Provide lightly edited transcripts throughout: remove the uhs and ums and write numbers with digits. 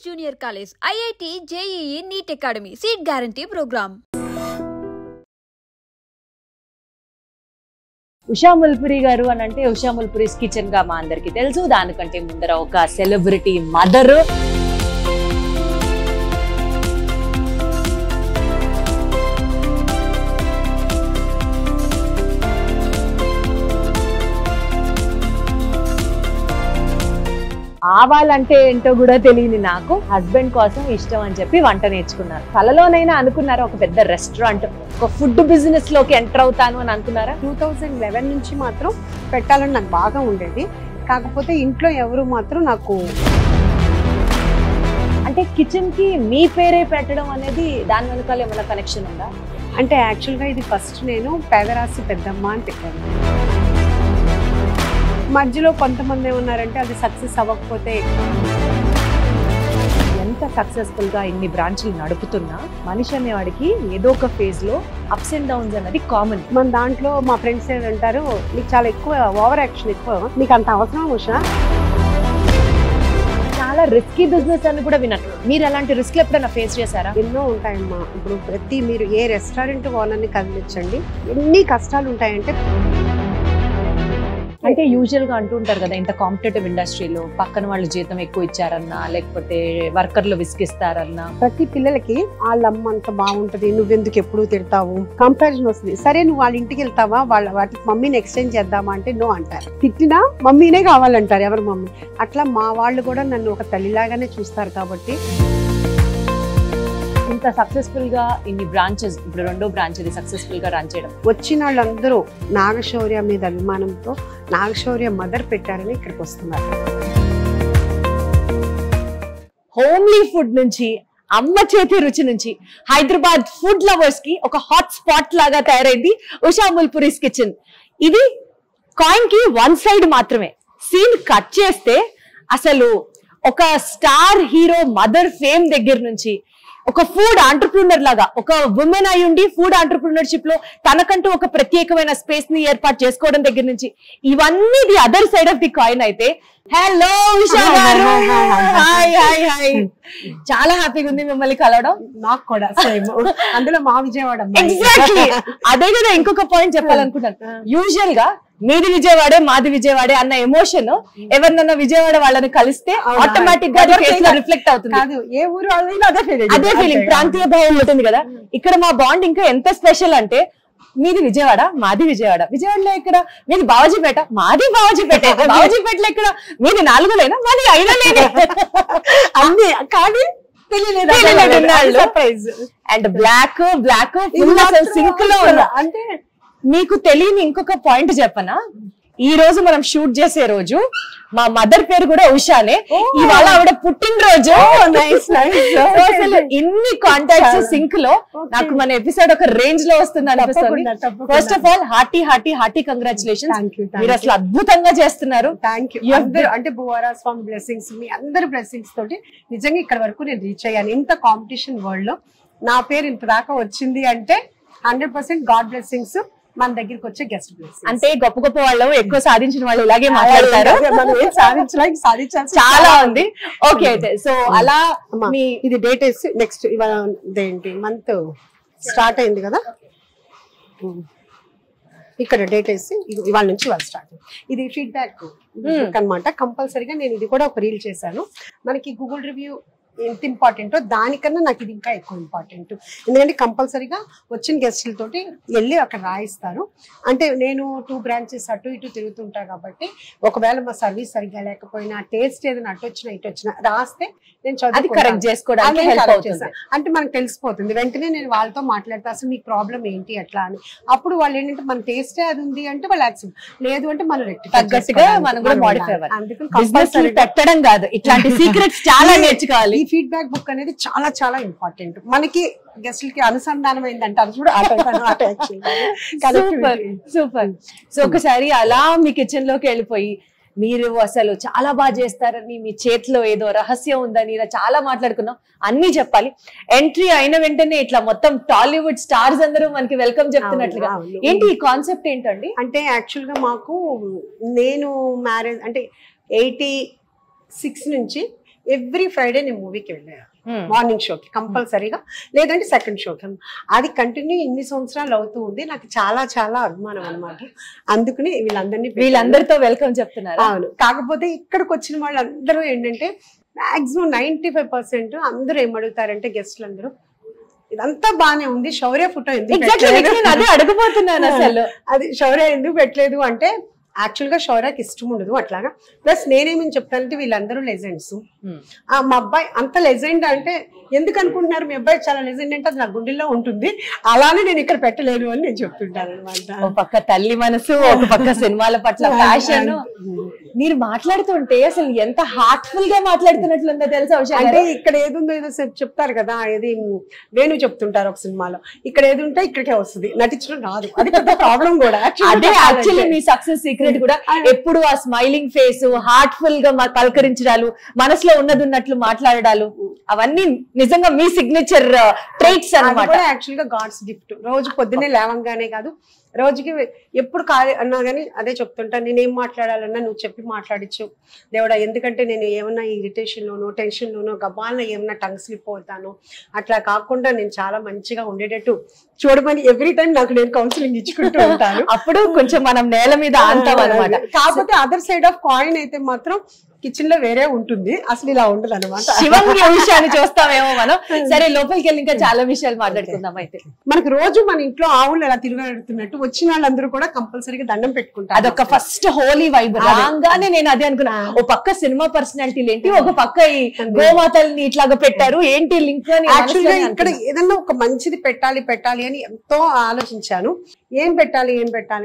Junior College, IIT, JEE, NEET Academy, Seat Guarantee Program. Usha ముల్పురి గారు అని అంటే ఉషా ముల్పురిస్ కిచెన్ గా మా అందరికి తెలుసు. దానికంటే ముందర ఒక సెలబ్రిటీ మదర్. ఆవాలంటే ఏంటో కూడా తెలియని నాకు హస్బెండ్ కోసం ఇష్టం అని చెప్పి వంట నేర్చుకున్నారు. కలలోనైనా అనుకున్నారా ఒక పెద్ద రెస్టారెంట్, ఒక ఫుడ్ బిజినెస్ లోకి ఎంటర్ అవుతాను అని అనుకున్నారా? 2011 నుంచి మాత్రం పెట్టాలని నాకు బాగా ఉండేది. కాకపోతే ఇంట్లో ఎవరు మాత్రం నాకు అంటే కిచెన్ కి మీ పేరే పెట్టడం అనేది దాని వెనకాల ఏమైనా కనెక్షన్ ఉందా? అంటే యాక్చువల్గా ఇది ఫస్ట్ నేను పేదరాశి పెద్దమ్మ అని పెట్టాను. మధ్యలో కొంతమంది ఏమన్నారంటే అది సక్సెస్ అవ్వకపోతే. ఎంత సక్సెస్ఫుల్ గా ఇన్ని బ్రాంచ్లు నడుపుతున్నా మనిషి అనేవాడికి ఏదో ఒక ఫేజ్ లో అప్స్ అండ్ డౌన్స్ అనేది కామన్. మన దాంట్లో మా ఫ్రెండ్స్ ఏంటంటారు, నీకు చాలా ఎక్కువ ఓవర్ యాక్షన్ ఎక్కువ, నీకు అంత అవసరం ఉషా. చాలా రిస్కీ బిజినెస్ అని కూడా విన్నట్టు. మీరు అలాంటి రిస్క్ ఎప్పుడైనా ఫేస్ చేశారా? ఎన్నో ఉంటాయమ్మా. ఇప్పుడు మీరు ఏ రెస్టారెంట్ ఓనర్ని కదిలించండి, ఎన్ని కష్టాలు ఉంటాయంటే. అంటే యూజువల్ గా అంటూ ఉంటారు కదా, ఇంత కాంపిటేటివ్ ఇండస్ట్రీలో పక్కన వాళ్ళు జీతం ఎక్కువ ఇచ్చారన్నా, లేకపోతే వర్కర్లు విసిగిస్తారన్నా, ప్రతి పిల్లలకి వాళ్ళ అమ్మ అంత బాగుంటది, నువ్వెందుకు ఎప్పుడు తిడతావు, కంపారిజన్ వస్తుంది. సరే నువ్వు వాళ్ళ ఇంటికి వెళ్తావా, వాటికి మమ్మీని ఎక్స్చేంజ్ చేద్దామా అంటే నో అంటారు. తిట్టినా మమ్మీనే కావాలంటారు, ఎవరు మమ్మీ. అట్లా మా వాళ్ళు కూడా నన్ను ఒక తల్లిలాగానే చూస్తారు. కాబట్టి ఇంత సక్సెస్ఫుల్ గా ఇన్ని బ్రాంచెస్, ఇప్పుడు రెండో బ్రాంచ్ ఇది సక్సెస్ఫుల్ గా రన్ చేయడం. వచ్చిన వాళ్ళందరూ నాగశౌర్య మీద అభిమానంతో నాగశౌర్య మదర్ పెట్టారని ఇక్కడికి వస్తున్నారు. హోమ్లీ ఫుడ్ నుంచి, అమ్మ చేతి రుచి నుంచి హైదరాబాద్ ఫుడ్ లవర్స్ కి ఒక హాట్ స్పాట్ లాగా తయారైంది ఉషా ముల్పురిస్ కిచెన్. ఇది కాయిన్ కి వన్ సైడ్ మాత్రమే. సీన్ కట్ చేస్తే అసలు ఒక స్టార్ హీరో మదర్ ఫేమ్ దగ్గర నుంచి ఒక ఫుడ్ ఆంటర్ప్రినర్ లాగా, ఒక ఉమెన్ అయి ఉండి ఫుడ్ ఆంటర్ప్రినర్షిప్ లో తనకంటూ ఒక ప్రత్యేకమైన స్పేస్ ని ఏర్పాటు చేసుకోవడం దగ్గర నుంచి ఇవన్నీ the other side of the coin అయితే. హలో ఉషా గారు, హాయ్ హాయ్ హాయ్. చాలా హ్యాపీగా ఉంది మిమ్మల్ని కలవడం. నాకు కూడా సేమ్. అందులో మా విజయవాడ. ఎగ్జాక్ట్లీ అదే కదా ఇంకొక పాయింట్ చెప్పాలనుకుంటాను. యూజువల్ గా మీది విజయవాడే మాది విజయవాడే అన్న ఎమోషన్ ఎవరినన్నా విజయవాడ వాళ్ళని కలిస్తే ఆటోమేటిక్ గా రిఫ్లెక్ట్ అవుతుంది. కాదు, ఏ ఊరు అదే ఫీలింగ్, ప్రాంతీయ భావం ఉంటుంది కదా. ఇక్కడ మా బాండ్ ఇంకా ఎంత స్పెషల్ అంటే, మీది విజయవాడ మాది విజయవాడ, విజయవాడలో ఇక్కడ మీది బావాజీపేట మాది బావాజీపేట, బావాజీపేటలో ఇక్కడ మీది 4 మాది 5 అన్ని కానీ అండ్ బ్లాక్ సింక్ లో అంటే. మీకు తెలియని ఇంకొక పాయింట్ చెప్పనా, ఈ రోజు మనం షూట్ చేసే రోజు మా మదర్ పేరు కూడా ఉషానే. ఇవాళ ఆవిడ పుట్టినరోజు. అసలు ఇన్ని కాంటాక్ట్స్ సింక్ లో నాకు మన ఎపిసోడ్ ఒక రేంజ్ లో వస్తుంది అనిపిస్తుంది. First of all hearty congratulations. మీరు అసలు అద్భుతంగా చేస్తున్నారు. అంటే భువరా స్వామి బ్లెస్సింగ్స్, మీ అందరి బ్లెస్సింగ్స్ తోటి నిజంగా ఇక్కడ వరకు నేను రీచ్ అయ్యాను. ఇంత కాంపిటీషన్ వరల్డ్ లో నా పేరు ఇంత దాకా వచ్చింది అంటే 100% గాడ్ బ్లెస్సింగ్స్, మన దగ్గరికి వచ్చే గెస్ట్ బ్లెస్సింగ్స్. అంటే గొప్ప గొప్ప వాళ్ళు, ఎక్కువ సాధించిన వాళ్ళు ఇలాగే మాట్లాడతారు. చాలా ఉంది. ఓకే అయితే సో అలా ఇది డేట్ వేసి నెక్స్ట్ ఇవాళ ఏంటి మంత్ స్టార్ట్ అయింది కదా, ఇక్కడ డేట్ వేసి ఇవాళ నుంచి ఇవాళ స్టార్ట్ అయింది. ఇది ఫీడ్బ్యాక్ అనమాట. కంపల్సరీగా నేను ఇది కూడా ఒక రీల్ చేశాను. మనకి గూగుల్ రివ్యూ ఎంత ఇంపార్టెంటో దానికన్నా నాకు ఇది ఇంకా ఎక్కువ ఇంపార్టెంట్. ఎందుకంటే కంపల్సరీగా వచ్చిన గెస్టులతోటి వెళ్ళి అక్కడ రాయిస్తారు. అంటే నేను 2 బ్రాంచెస్ అటు ఇటు తిరుగుతుంటా కాబట్టి ఒకవేళ మా సర్వీస్ సరిగ్గా లేకపోయినా, టేస్ట్ ఏదైనా అటు వచ్చినా ఇటు వచ్చినా రాస్తే నేను చదువు కరెక్ట్ చేసుకోవడానికి హెల్ప్ అవుతుంది. అంటే మనకు తెలిసిపోతుంది. వెంటనే నేను వాళ్ళతో మాట్లాడతా, అసలు మీ ప్రాబ్లం ఏంటి అట్లా అని. అప్పుడు వాళ్ళు ఏంటంటే మన టేస్టే అది ఉంది అంటే వాళ్ళు యాక్సెప్ట్, లేదు అంటే మనం తగ్గట్టుగా మనం కూడా మోడిఫై అవ్వాలి. అందుకని పెట్టడం కాదు, ఇట్లాంటి సీక్రెట్స్ చాలా నేర్చుకోవాలి. ఫీడ్బ్యాక్ బుక్ అనేది చాలా చాలా ఇంపార్టెంట్. మనకి గెస్ట్లకి అనుసంధానం అయిందంటే అది కూడా సూపర్. సో ఒకసారి అలా మీ కిచెన్ లోకి వెళ్ళిపోయి, మీరు అసలు చాలా బాగా చేస్తారని, మీ చేతిలో ఏదో రహస్యం ఉందని ఇలా చాలా మాట్లాడుకున్నాం. అన్ని చెప్పాలి. ఎంట్రీ అయిన వెంటనే ఇట్లా మొత్తం టాలీవుడ్ స్టార్స్ అందరూ మనకి వెల్కమ్ చెప్తున్నట్లుగా. ఏంటి ఈ కాన్సెప్ట్ ఏంటండి? అంటే యాక్చువల్ గా మాకు నేను మ్యారేజ్ అంటే 86 నుంచి ఎవ్రీ ఫ్రైడే నేను మూవీకి వెళ్ళాను, మార్నింగ్ షోకి కంపల్సరీగా, లేదంటే సెకండ్ షోకి. అది కంటిన్యూ ఇన్ని సంవత్సరాలు అవుతూ ఉంది. నాకు చాలా చాలా అభిమానం అనమాట. అందుకని వీళ్ళందరితో వెల్కమ్ చెప్తున్నారు. అవును. కాకపోతే ఇక్కడికి వచ్చిన వాళ్ళందరూ ఏంటంటే మాక్సిమం 95% అందరూ ఏమడుగుతారంటే గెస్ట్లు అందరూ, ఇదంతా బానే ఉంది, శౌర్య ఫోటో ఎందుకు అదే అడగబోతున్నాను అసలు. అది శౌర్య ఎందుకు పెట్టలేదు అంటే యాక్చువల్ గా శౌర్యకి ఇష్టం ఉండదు అట్లాగా. ప్లస్ నేనేమని చెప్తానంటే వీళ్ళందరూ లెజెండ్స్. మా అబ్బాయి అంత లెజెండ్ అంటే ఎందుకు అనుకుంటున్నారు, మీ అబ్బాయి చాలా లెజెండ్ అంటే అది నా గుండెల్లో ఉంటుంది, అలానే నేను ఇక్కడ పెట్టలేను అని నేను చెప్తుంటాను అనమాట. ఒక పక్క తల్లి మనసు, ఒక పక్క సినిమాల పట్ల ప్యాషన్. మీరు మాట్లాడుతుంటే అసలు ఎంత హార్ట్ఫుల్ గా మాట్లాడుతున్నట్లుందో తెలుసా ఉషా? అంటే ఇక్కడ ఏదుందో ఏదో చెప్తారు కదా, ఏది వేణు చెప్తుంటారు ఒక సినిమాలో, ఇక్కడ ఏది ఉంటే ఇక్కడికే వస్తుంది, నటించడం రాదు, అది పెద్ద ప్రాబ్లం కూడా. అదే యాక్చువల్లీ మీ సక్సెస్ సీక్రెట్ కూడా. ఎప్పుడు ఆ స్మైలింగ్ ఫేస్, హార్ట్ఫుల్ గా పలకరించడాలు, మనసులో ఉన్నది ఉన్నట్లు మాట్లాడాలు, అవన్నీ నిజంగా మీ సిగ్నేచర్ ట్రైట్స్ అన్నమాట. యాక్చువల్ గా గాడ్స్ గిఫ్ట్. రోజు పొద్దున్నే లేవంగానే కాదు, రోజుకి ఎప్పుడు కాదు అన్నా కానీ అదే చెప్తుంటా, నేనేం మాట్లాడాలన్నా నువ్వు చెప్పి మాట్లాడించు దేవుడా. ఎందుకంటే నేను ఏమన్నా ఇరిటేషన్లోనో టెన్షన్లోనో గబాలన ఏమన్నా టంగ్ స్లిప్ అవుతాను, అట్లా కాకుండా నేను చాలా మంచిగా ఉండేటట్టు చూడమని ఎవ్రీ టైం నాకు నేను కౌన్సిలింగ్ ఇచ్చుకుంటూ ఉంటాను. అప్పుడు కొంచెం మనం నేల మీద అంటాం అనమాట. కాకపోతే అదర్ సైడ్ ఆఫ్ కాయిన్ అయితే మాత్రం కిచెన్ లో వేరే ఉంటుంది, అసలు ఇలా ఉండదు అనమాట. శివంగి విషయాన్ని చూస్తామేమో మనం. సరే, లోపలికి వెళ్ళి ఇంకా చాలా విషయాలు మాట్లాడుకుందాం. అయితే మనకు రోజు మన ఇంట్లో ఆవులు ఎలా తిరగడుతున్నట్టు వచ్చిన వాళ్ళందరూ కూడా కంపల్సరీగా దండం పెట్టుకుంటారు. అదొక ఫస్ట్ హోలీ వైబ్. రాగానే నేను అదే అనుకున్నా, ఓ పక్క సినిమా పర్సనాలిటీలు ఏంటి, ఒక పక్క ఈ గోమాతల్ని ఇట్లాగా పెట్టారు, ఏంటి లింక్ అని. యాక్చువల్గా ఇక్కడ ఏదన్నా ఒక మంచిది పెట్టాలి అని ఎంతో ఆలోచించాను. ఏం పెట్టాలి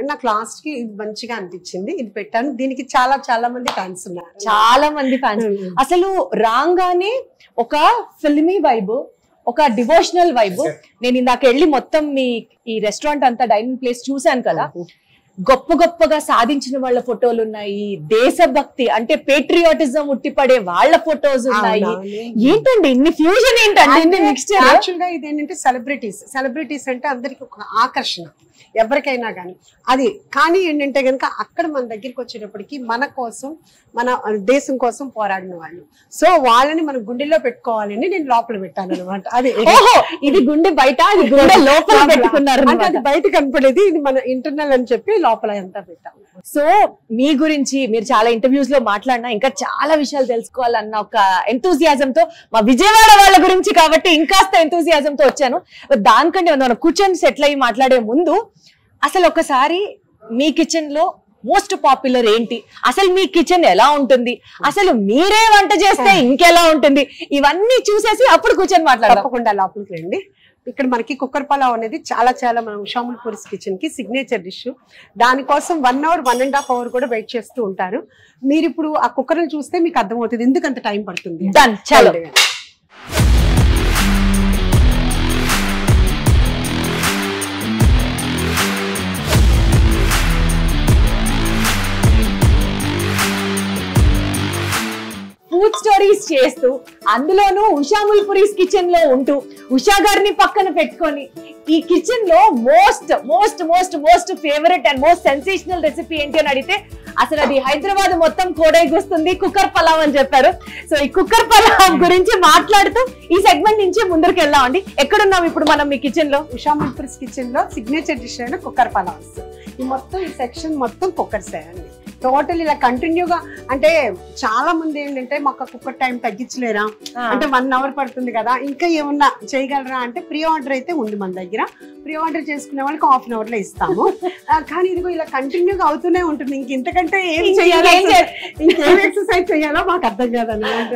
నాకు లాస్ట్ కి ఇది మంచిగా అనిపించింది, ఇది పెట్టాను. దీనికి చాలా చాలా మంది ఫ్యాన్స్ ఉన్నారు, చాలా మంది ఫ్యాన్స్. అసలు రాగానే ఒక ఫిల్మీ వైబ్, ఒక డివోషనల్ వైబ్. నేను ఇందాక వెళ్ళి మొత్తం మీ ఈ రెస్టారెంట్ అంతా డైనింగ్ ప్లేస్ చూశాను కదా, గొప్పగా సాధించిన వాళ్ళ ఫోటోలు ఉన్నాయి, దేశభక్తి అంటే పేట్రియాటిజం ఉట్టిపడే వాళ్ళ ఫోటోస్ ఉన్నాయి. ఏంటండి ఇన్ని ఫ్యూజన్ ఏంటండి? యాక్చువల్ గా ఇది ఏంటంటే సెలబ్రిటీస్ అంటే అందరికి ఒక ఆకర్షణ ఎవరికైనా కానీ అది. కానీ ఏంటంటే కనుక అక్కడ మన దగ్గరికి వచ్చేటప్పటికి మన కోసం, మన దేశం కోసం పోరాడిన వాళ్ళు, సో వాళ్ళని మనం గుండెల్లో పెట్టుకోవాలని నేను లోపల పెట్టాను అనమాట. అది ఇది గుండె బయట, అది గుండె లోపల పెట్టుకున్నారు అంటే అది బయట కనపడేది, ఇది మన ఇంటర్నల్ అని చెప్పి లోపల అంతా పెట్టాము. సో మీ గురించి మీరు చాలా ఇంటర్వ్యూస్ లో మాట్లాడినా ఇంకా చాలా విషయాలు తెలుసుకోవాలన్న ఒక ఎంతూజియాజం తో, మా విజయవాడ వాళ్ళ గురించి కాబట్టి ఇంకాస్త ఎంతూజియాజం తో వచ్చాను. దానికంటే మనం కూర్చొని సెటిల్ అయ్యి మాట్లాడే ముందు అసలు ఒకసారి మీ కిచెన్ లో మోస్ట్ పాపులర్ ఏంటి, అసలు మీ కిచెన్ ఎలా ఉంటుంది, అసలు మీరే వంట చేస్తే ఇంకెలా ఉంటుంది, ఇవన్నీ చూసేసి అప్పుడు కూర్చొని మాట్లాడదాం. తప్పకుండా లోపలికి రండి. ఇక్కడ మనకి కుక్కర్ పలావ్ అనేది చాలా చాలా మన ఉషాముల్ పూరీస్ కిచెన్ కి సిగ్నేచర్ డిష్. దానికోసం 1 hour 1.5 hour కూడా వెయిట్ చేస్తూ ఉంటారు. మీరు ఇప్పుడు ఆ కుక్కర్ చూస్తే మీకు అర్థమవుతుంది ఎందుకంత టైం పడుతుంది. చలో. ఫుడ్ స్టోరీస్ చేస్తూ, అందులోనూ ఉషాముల్ పూరీస్ కిచెన్ లో ఉంటూ, ఉషా గారిని పక్కన పెట్టుకొని ఈ కిచెన్ లో most most most most favourite and most sensational recipe ఏంటి అని అడిగితే అసలు అది హైదరాబాద్ మొత్తం కోడైకొస్తుంది, కుక్కర్ పలావ్ అని చెప్పారు. సో ఈ కుక్కర్ పలావ్ గురించి మాట్లాడుతూ ఈ సెగ్మెంట్ నుంచి ముందరికి వెళ్దామండి. ఎక్కడున్నాం ఇప్పుడు మనం మీ కిచెన్ లో? ఉషాముల్ పూరీస్ కిచెన్ లో సిగ్నేచర్ డిష్ అయిన కుక్కర్ పలావ్స్. ఈ మొత్తం ఈ సెక్షన్ మొత్తం కుక్కర్స్ అండి. టోటల్ ఇలా కంటిన్యూగా, అంటే చాలా మంది ఏంటంటే మాకు కుక్కర్ టైం తగ్గించలేరా అంటే 1 hour పడుతుంది కదా, ఇంకా ఏమన్నా చేయగలరా అంటే ప్రీ ఆర్డర్ అయితే ఉంది మన దగ్గర. ప్రీ ఆర్డర్ చేసుకునే వాళ్ళకి 1/2 hour లో ఇస్తాము. కానీ ఇదిగో ఇలా కంటిన్యూగా అవుతూనే ఉంటుంది. ఇంకెంతకంటే ఏం చేయాలి, ఇంకేం ఎక్సర్సైజ్ చేయాలో మాకు అర్థం కాదన్నమాట.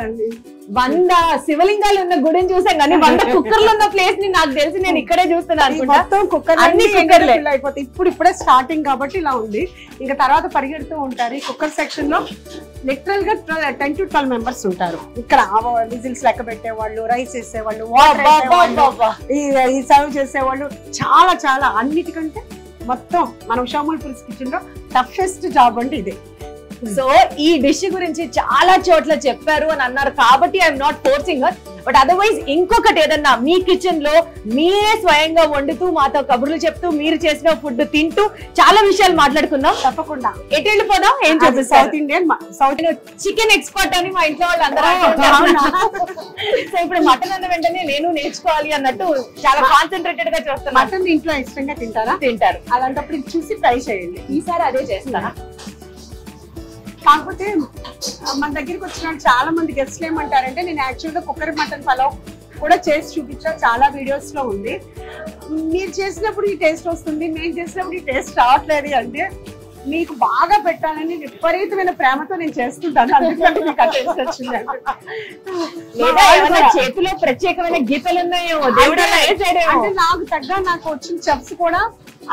100 శివలింగాలు ఉన్న గుడిని చూసాం కానీ 100 కుక్కర్లు ఉన్న ప్లేస్ ని నాకు తెలిసి నేను ఇక్కడే చూస్తున్నాను. మొత్తం కుక్కర్ అన్ని కుక్కర్లే అయిపోతాయి. ఇప్పుడే స్టార్టింగ్ కాబట్టి ఇలా ఉంది, ఇంకా తర్వాత పరిగెడుతూ ఉంటారు. ఈ కుక్కర్ సెక్షన్ లో లిటరల్ గా 10 to 12 members ఉంటారు. ఇక్కడ విజిల్స్ లెక్క పెట్టేవాళ్ళు, రైస్ వేసేవాళ్ళు, వాటర్ ఈ సర్వ్ చేసేవాళ్ళు, చాలా చాలా అన్నిటికంటే మొత్తం మన ఉషాముల్ పూరీస్ కిచెన్ లో టఫెస్ట్ జాబ్ అంటే ఇదే. సో ఈ డిష్ గురించి చాలా చోట్ల చెప్పారు అని అన్నారు కాబట్టి I'm not forcing her. But otherwise ఇంకొకటి ఏదన్నా మీ కిచెన్ లో మీరే స్వయంగా వండుతూ మాతో కబుర్లు చెప్తూ మీరు చేసిన ఫుడ్ తింటూ చాలా విషయాలు మాట్లాడుకుందాం. తప్పకుండా. ఎటు వెళ్ళిపోదాం? ఏం చూపిస్తారు? సౌత్ ఇండియన్ చికెన్ ఎక్స్పర్ట్ అని మా ఇంట్లో వాళ్ళు అందరూ. సో ఇప్పుడు మటన్ అన్న వెంటనే నేను నేర్చుకోవాలి అన్నట్టు చాలా కాన్సన్ట్రేటెడ్ గా చేస్తాను. మటన్ ఇంట్లో ఇష్టంగా తింటారా? తింటారు. అలాంటప్పుడు ఇది చూసి ట్రై చేయండి. ఈసారి అదే చేస్తారా? కాకపోతే మన దగ్గరికి వచ్చిన చాలా మంది గెస్ట్లు ఏమంటారంటే నేను యాక్చువల్ గా కుక్కర్ మటన్ పలావ్ కూడా చేసి చూపించా, చాలా వీడియోస్ లో ఉంది. మీరు చేసినప్పుడు ఈ టేస్ట్ వస్తుంది, మేము చేసినప్పుడు ఈ టేస్ట్ రావట్లేదు అంటే మీకు బాగా పెట్టాలని విపరీతమైన ప్రేమతో నేను చేస్తుంటాను. అందుకని మీకు ఆ టేస్ట్ వచ్చింది. చేతిలో ప్రత్యేకమైన గీతలు ఉన్నాయో అంటే నాకు తగ్గ నాకు వచ్చిన చెఫ్స్ కూడా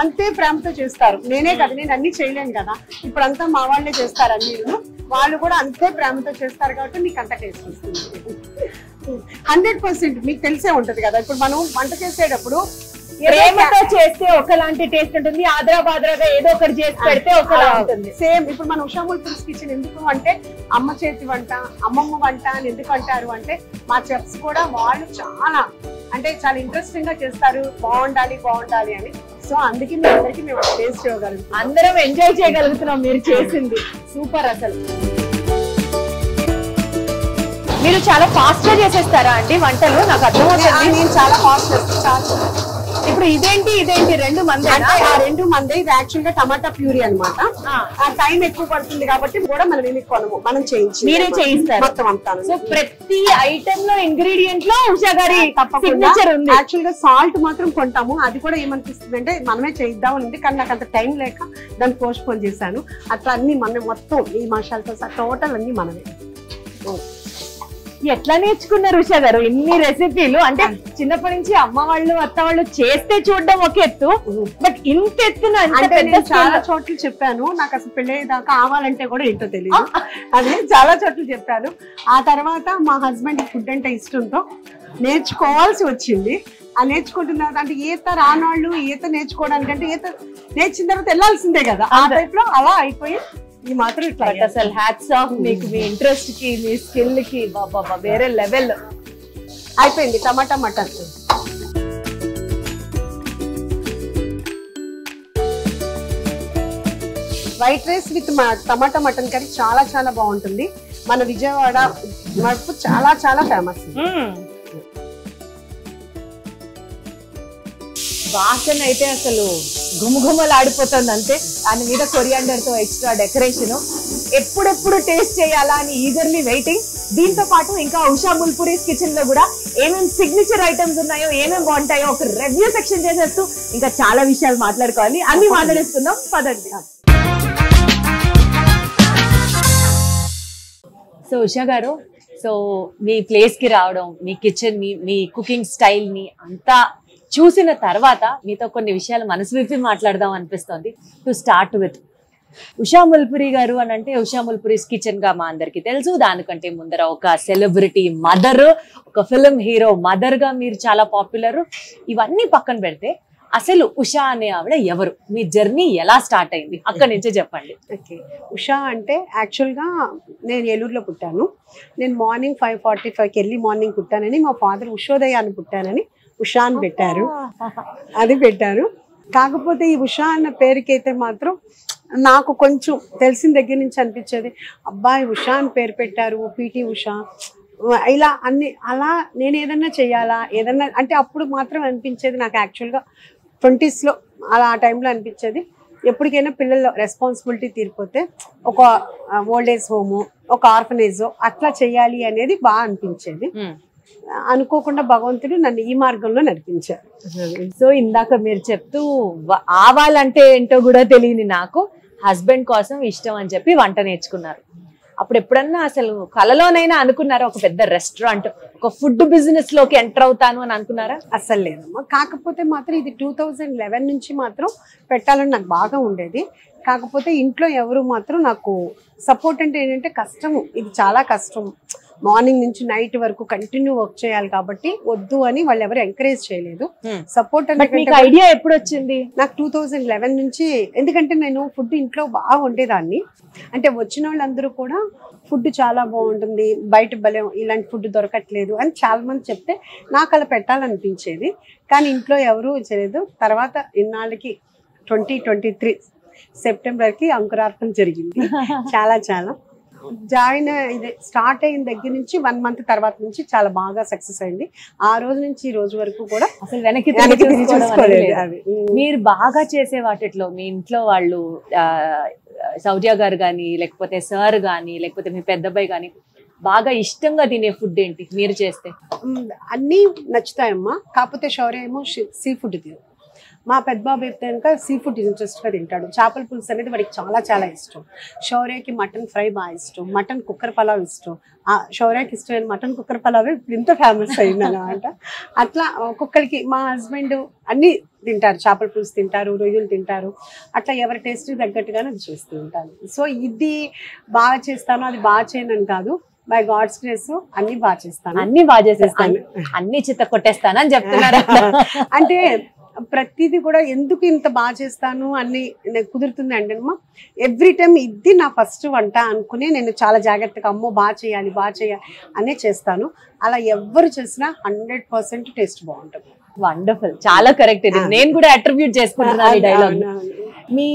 అంతే ప్రేమతో చేస్తారు. నేనే కదా, నేను అన్ని చేయలేను కదా, ఇప్పుడంతా మా వాళ్ళే చేస్తారు అన్ని. వాళ్ళు కూడా అంతే ప్రేమతో చేస్తారు కాబట్టి మీకు అంత టేస్ట్ వస్తుంది. 100% మీకు తెలిసే ఉంటది కదా. ఇప్పుడు మనం వంట చేసేటప్పుడు ప్రేమతో చేస్తే ఒకలాంటి టేస్ట్ ఉంటుంది, ఆదరాబాదరాగా ఏదో ఒకటి చేసి పెడితే ఒకలా ఉంటుంది. సేమ్ ఇప్పుడు మన ఉషాముల్ పురీస్ కిచెన్ ఎందుకు అంటే అమ్మ చేతి వంట, అమ్మమ్మ వంట అని ఎందుకు అంటారు అంటే మా చెఫ్స్ కూడా వాళ్ళు చాలా చాలా ఇంట్రెస్టింగ్ గా చేస్తారు, బాగుండాలి బాగుండాలి అని. సో అందుకే మీ అందరికి మేము టేస్ట్ చేయగలుగుతాం, అందరం ఎంజాయ్ చేయగలుగుతున్నాం మీరు చేసింది. సూపర్. అసలు మీరు చాలా ఫాస్ట్ గా చేసేస్తారా అండి వంటలు? నాకు అర్థమవుతుంది. నేను చాలా ఫాస్ట్ చేస్తాను. ఇప్పుడు ఇదేంటి రెండు మంది అంటే ఆ 2 మంది ఇది యాక్చువల్ గా టమాటా ప్యూరీ అనమాట. ఆ టైం ఎక్కువ పడుతుంది కాబట్టి కూడా మనం ఏమి కొనము, మనం చేయించి మీరే చేయిస్తారు మొత్తం అంతా. సో ప్రతి ఐటమ్ లో ఇంగ్రీడియంట్ లో ఉషా గారి సిగ్నేచర్ ఉంది. యాక్చువల్ గా సాల్ట్ మాత్రం కొంటాము, అది కూడా ఏమనిపిస్తుంది అంటే మనమే చేయిద్దాం ఉంది, కానీ నాకు అంత టైం లేక దాన్ని పోస్ట్ పోన్ చేశాను. అట్లా అన్ని మనం మొత్తం ఈ మసాలాతో టోటల్ అన్ని మనమే. ఎట్లా నేర్చుకున్నారు ఉషా గారు ఇన్ని రెసిపీలు? అంటే చిన్నప్పటి నుంచి అమ్మ వాళ్ళు అత్త వాళ్ళు చేస్తే చూడడం ఒక ఎత్తు, బట్ ఇంత ఎత్తున చాలా చోట్ల చెప్పాను. నాకు అసలు పెళ్ళి దాకా కావాలంటే కూడా ఏంటో తెలియదు, అదే చాలా చోట్ల చెప్పాను. ఆ తర్వాత మా హస్బెండ్ ఫుడ్ అంటే ఇష్టంతో నేర్చుకోవాల్సి వచ్చింది. ఆ నేర్చుకుంటున్నారు అంటే ఈత రానాళ్ళు ఈత నేర్చుకోవడానికంటే ఈత నేర్చిన తర్వాత వెళ్ళాల్సిందే కదా, ఆ టైప్ లో అలా అయిపోయి ఈ మాత్రం ఇట్లా. అసలు హ్యాట్స్ ఆఫ్ మీకు, మీ ఇంట్రెస్ట్ కి మీ స్కిల్ కి. బాబా వేరే లెవెల్. అయిపోయింది tomato mutton. White rice with tomato mutton curry చాలా చాలా బాగుంటుంది. మన విజయవాడ మడుపు చాలా చాలా ఫేమస్. వాసన అయితే అసలు గుమగుమలాడిపోతుంది అంతే. దాని మీద కొరియాండర్ తో ఎక్స్ట్రా డెకరేషన్. ఎప్పుడెప్పుడు టేస్ట్ చేయాలా అని ఈగర్లీ వెయిటింగ్. దీంతో పాటు ఇంకా ఉషాముల్ పురీస్ కిచెన్ లో కూడా ఏమేమి సిగ్నేచర్ ఐటమ్స్ ఉన్నాయో, ఏమేమి బాగుంటాయో ఒక రివ్యూ సెక్షన్ చేసేస్తూ ఇంకా చాలా విషయాలు మాట్లాడుకోవాలి. అన్ని మాట్లాడేసుకుందాం పదండి. సో ఉషా గారు, సో మీ ప్లేస్ కి రావడం, మీ కిచెన్ ని, మీ కుకింగ్ స్టైల్ ని అంతా చూసిన తర్వాత మీతో కొన్ని విషయాలు మనసు విప్పి మాట్లాడదాం అనిపిస్తోంది. టు స్టార్ట్ విత్ ఉషాముల్ పురి గారు అని అంటే ఉషాముల్ పురీస్ కిచెన్ గా మా అందరికి తెలుసు. దానికంటే ముందర ఒక సెలబ్రిటీ మదర్, ఒక ఫిల్మ్ హీరో మదర్ గా మీరు చాలా పాపులర్. ఇవన్నీ పక్కన పెడితే అసలు ఉషా అనే ఆవిడ ఎవరు? మీ జర్నీ ఎలా స్టార్ట్ అయింది? అక్కడి నుంచే చెప్పండి. ఓకే, ఉషా అంటే యాక్చువల్గా నేను ఏలూరులో పుట్టాను. నేను మార్నింగ్ 5:45కి వెళ్ళి మార్నింగ్ పుట్టానని, మా ఫాదర్ ఉషోదయ అని పుట్టానని ఉషా అని పెట్టారు. అది పెట్టారు. కాకపోతే ఈ ఉషా అన్న పేరుకి అయితే మాత్రం నాకు కొంచెం తెలిసిన దగ్గర నుంచి అనిపించేది, అబ్బాయి ఉషా అని పేరు పెట్టారు, పీటీ ఉషా ఇలా అన్ని. అలా నేను ఏదన్నా చెయ్యాలా, ఏదన్నా అంటే అప్పుడు మాత్రం అనిపించేది నాకు యాక్చువల్గా 20sలో అలా ఆ టైంలో అనిపించేది, ఎప్పటికైనా పిల్లల రెస్పాన్సిబిలిటీ తీరిపోతే ఒక ఓల్డ్ ఏజ్ హోము, ఒక ఆర్ఫనేజో అట్లా చెయ్యాలి అనేది బాగా అనిపించేది. అనుకోకుండా భగవంతుడు నన్ను ఈ మార్గంలో నడిపించారు. సో ఇందాక మీరు చెప్తూ ఆవాలంటే ఏంటో కూడా తెలియని నాకు హస్బెండ్ కోసం ఇష్టం అని చెప్పి వంట నేర్చుకున్నారు. అప్పుడు ఎప్పుడన్నా అసలు కలలోనైనా అనుకున్నారా ఒక పెద్ద రెస్టారెంట్, ఒక ఫుడ్ బిజినెస్ లోకి ఎంటర్ అవుతాను అని అనుకున్నారా? అసలు లేదమ్మా. కాకపోతే మాత్రం ఇది 2011 నుంచి మాత్రం పెట్టాలని నాకు బాగా ఉండేది. కాకపోతే ఇంట్లో ఎవరు మాత్రం నాకు సపోర్ట్ అంటే ఏంటంటే కష్టము, ఇది చాలా కష్టం, మార్నింగ్ నుంచి నైట్ వరకు కంటిన్యూ వర్క్ చేయాలి కాబట్టి వద్దు అని వాళ్ళు ఎవరు ఎంకరేజ్ చేయలేదు. సపోర్ట్ అంటే ఐడియా ఎప్పుడు వచ్చింది? నాకు 2011 నుంచి. ఎందుకంటే నేను ఫుడ్ ఇంట్లో బాగా వండేదాన్ని. అంటే వచ్చిన వాళ్ళందరూ కూడా ఫుడ్ చాలా బాగుంటుంది, బయట భలే ఇలాంటి ఫుడ్ దొరకట్లేదు అని చాలా మంది చెప్తే నాకు అలా పెట్టాలనిపించేది. కానీ ఇంట్లో ఎవరూ చేయలేదు. తర్వాత ఇన్నాళ్ళకి 2023 సెప్టెంబర్కి అంకురార్పణ జరిగింది. చాలా చాలా ఇది స్టార్ట్ అయిన దగ్గర నుంచి 1 month తర్వాత నుంచి చాలా బాగా సక్సెస్ అయింది. ఆ రోజు నుంచి ఈ రోజు వరకు కూడా అసలు వెనక్కి చూసుకోలేదు. మీరు బాగా చేసే వాటిలో మీ ఇంట్లో వాళ్ళు సౌజా గారు కానీ, లేకపోతే సార్ కానీ, లేకపోతే మీ పెద్దబ్బాయి కానీ బాగా ఇష్టంగా తినే ఫుడ్ ఏంటి మీరు చేస్తే? అన్నీ నచ్చుతాయమ్మా. కాకపోతే శౌర్య ఏమో సీ ఫుడ్ తిను. మా పెద్ద బాబు అయితే కనుక సీ ఫుడ్ ఇంట్రెస్ట్గా తింటాడు. చేపల పులుసు అనేది వాడికి చాలా చాలా ఇష్టం. శౌర్యకి మటన్ ఫ్రై బాగా ఇష్టం, మటన్ కుక్కర్ పలావ్ ఇష్టం. శౌర్యకి ఇష్టమైన మటన్ కుక్కర్ పలావ్ ఇప్పుడు ఇంత ఫేమస్ అయింది అనమాట. అట్లా ఒక్కొక్కరికి మా హస్బెండ్ అన్నీ తింటారు, చేపల పులుసు తింటారు, రొయ్యలు తింటారు. అట్లా ఎవరి టేస్ట్ తగ్గట్టుగానే అది చేస్తూ ఉంటాను. సో ఇది బాగా చేస్తాను, అది బాగా చేయనని కాదు, బై గాడ్స్ గ్రేస్ అన్ని బాగా చేస్తాను. అన్ని బాగా చేసేస్తాను, అన్ని చిత్త కొట్టేస్తాను అని చెప్తున్నారు. అంటే ప్రతిదీ కూడా ఎందుకు ఇంత బాగా చేస్తాను అన్ని కుదురుతుంది అంటే ఎవ్రీ టైం ఇది నా ఫస్ట్ వంట అనుకుని నేను చాలా జాగ్రత్తగా అమ్మో బాగా చేయాలి అనే చేస్తాను. అలా ఎవరు చేసినా 100% టేస్ట్ బాగుంటుంది. వండర్ఫుల్, చాలా కరెక్ట్. ఇది నేను కూడా అట్రిబ్యూట్ చేసుకుంటున్నాను ఈ డైలాగ్. మీ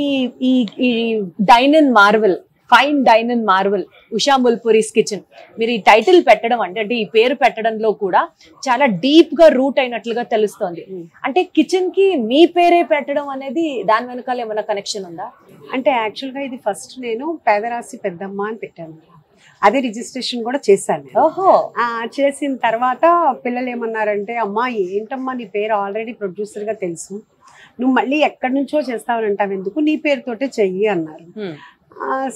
ఈ dine in Marvel, fine dine in Marvel Usha Mulpuri's kitchen, మీరు ఈ టైటిల్ పెట్టడం అంటే ఈ పేరు పెట్టడంలో కూడా చాలా డీప్ గా రూట్ అయినట్లుగా తెలుస్తోంది. అంటే కిచెన్ కి మీ పేరే పెట్టడం అనేది దాని వెనకాల ఏమైనా కనెక్షన్ ఉందా? అంటే యాక్చువల్గా ఇది ఫస్ట్ నేను పేదరాశి పెద్దమ్మ అని పెట్టాను. అదే రిజిస్ట్రేషన్ కూడా చేశాను. ఓహో. చేసిన తర్వాత పిల్లలు ఏమన్నారంటే, అమ్మా ఏంటమ్మా నీ పేరు ఆల్రెడీ ప్రొడ్యూసర్ గా తెలుసు, నువ్వు మళ్ళీ ఎక్కడి నుంచో చేస్తావని అంటావు, ఎందుకు నీ పేరుతోటే చెయ్యి అన్నారు.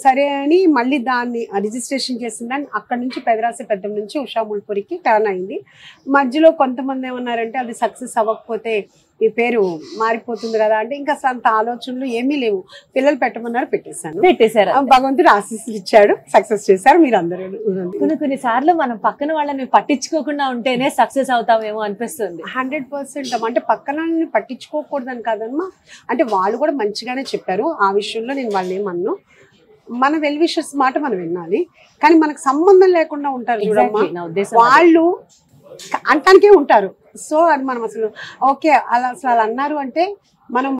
సరే అని మళ్ళీ దాన్ని రిజిస్ట్రేషన్ చేసిందని అక్కడి నుంచి పెదరాశి పెద్దం నుంచి ఉషా ముల్పురికి టర్న్ అయింది. మధ్యలో కొంతమంది ఏమన్నారంటే అది సక్సెస్ అవ్వకపోతే ఈ పేరు మారిపోతుంది కదా అంటే ఇంకా అంత ఆలోచనలు ఏమీ లేవు. పిల్లలు పెట్టమన్నారు, పెట్టేశారు. భగవంతుడు ఆశీస్సులు ఇచ్చాడు, సక్సెస్ చేశారు మీరు అందరూ. కొన్నిసార్లు మనం పక్కన వాళ్ళని పట్టించుకోకుండా ఉంటేనే సక్సెస్ అవుతామేమో అనిపిస్తుంది. 100% అంటే పక్కన పట్టించుకోకూడదని కాదమ్మా, అంటే వాళ్ళు కూడా మంచిగానే చెప్పారు. ఆ విషయంలో నేను వాళ్ళని ఏమన్నా, మన వెల్ విషర్స్ మాట మనం వినాలి. కానీ మనకు సంబంధం లేకుండా ఉంటారు చూడమ్మా, వాళ్ళు అంటానికే ఉంటారు. సో అది మనం అసలు ఓకే అలా అసలు అన్నారు అంటే మనం